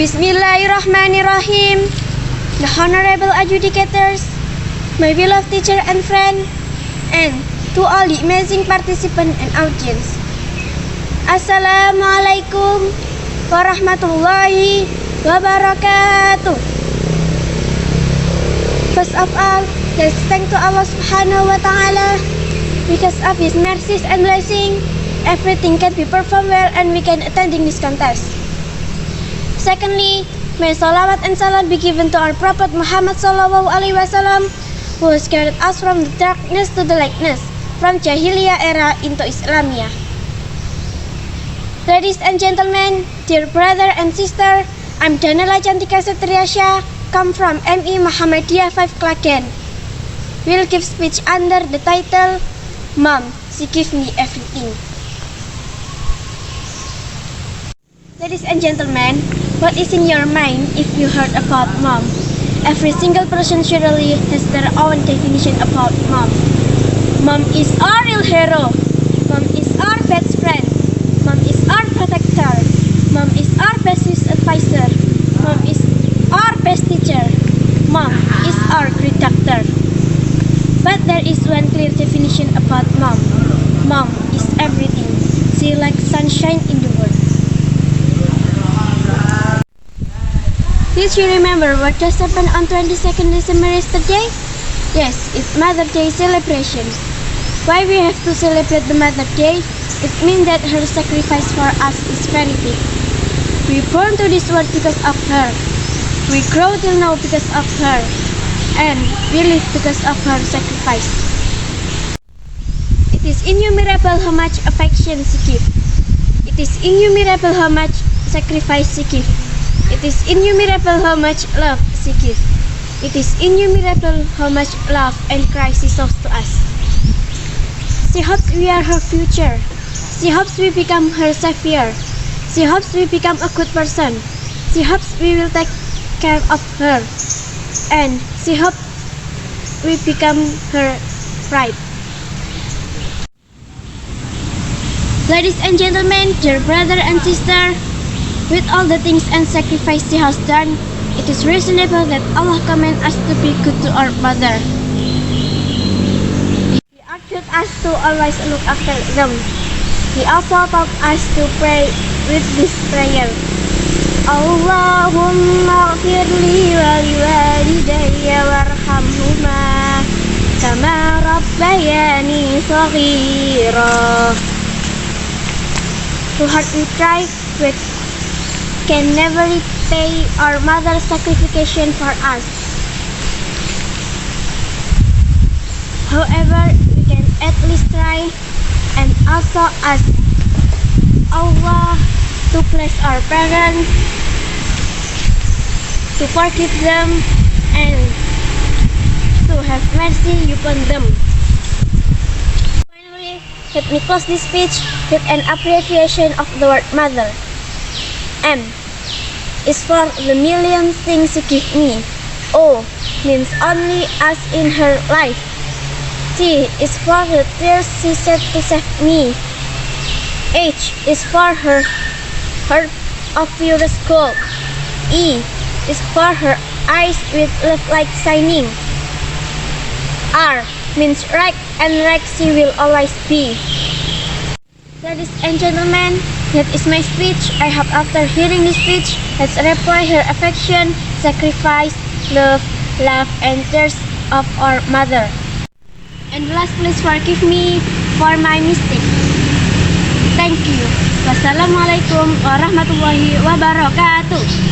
Bismillahirrahmanirrahim. The honorable adjudicators, my beloved teacher and friend, and to all the amazing participants and audience. Assalamualaikum warahmatullahi wabarakatuh. First of all, let's thank to Allah Subhanahu wa Ta'ala. Because of His mercies and blessing, everything can be performed well and we can attending this contest. Secondly, may salawat and salam be given to our Prophet Muhammad Sallallahu Alaihi Wasallam, who has carried us from the darkness to the lightness, from Jahiliyah era into Islamia. Ladies and gentlemen, dear brother and sister, I'm DANELLA CANTIKA SEPTRIASYA, come from MI Muhammadiyah 5 KLAGEN. We'll give speech under the title, Mom, she gives me everything. Ladies and gentlemen, what is in your mind if you heard about mom? Every single person surely has their own definition about mom. Mom is our real hero. Mom is our best friend. Mom is our protector. Mom is our best advisor. Mom is our best teacher. Mom is our great doctor. But there is one clear definition about mom. Mom is everything. She like sunshine in the world. Did you remember what just happened on 22nd December yesterday? Yes, it's Mother Day celebration. Why we have to celebrate the Mother Day? It means that her sacrifice for us is very big. We born to this world because of her. We grow till now because of her. And we live because of her sacrifice. It is innumerable how much affection she gives. It is innumerable how much sacrifice she gives. It is innumerable how much love she gives. It is innumerable how much love and Christ she shows to us. She hopes we are her future. She hopes we become her savior. She hopes we become a good person. She hopes we will take care of her. And she hopes we become her bride. Ladies and gentlemen, dear brother and sister, with all the things and sacrifice she has done, it is reasonable that Allah commands us to be good to our mother. He urged us to always look after them. He also taught us to pray with this prayer. Allahumma ghfirli wa liwalidayya warhamhuma kama rabbayani shaghira. To heart we try, we can never repay our mother's sacrifice for us. However, we can at least try and also ask Allah to bless our parents, to forgive them, and to have mercy upon them. Finally, let me close this speech with an abbreviation of the word mother. M is for the million things she gave me. O means only us in her life. T is for the tears she shed to save me. H is for her heart of purest gold. E is for her eyes with love like shining. R means right, and right she will always be. Ladies and gentlemen, that is my speech. I hope after hearing this speech, let's repay her affection, sacrifice, love, and tears of our mother. And last, please forgive me for my mistake. Thank you. Wassalamualaikum warahmatullahi wabarakatuh.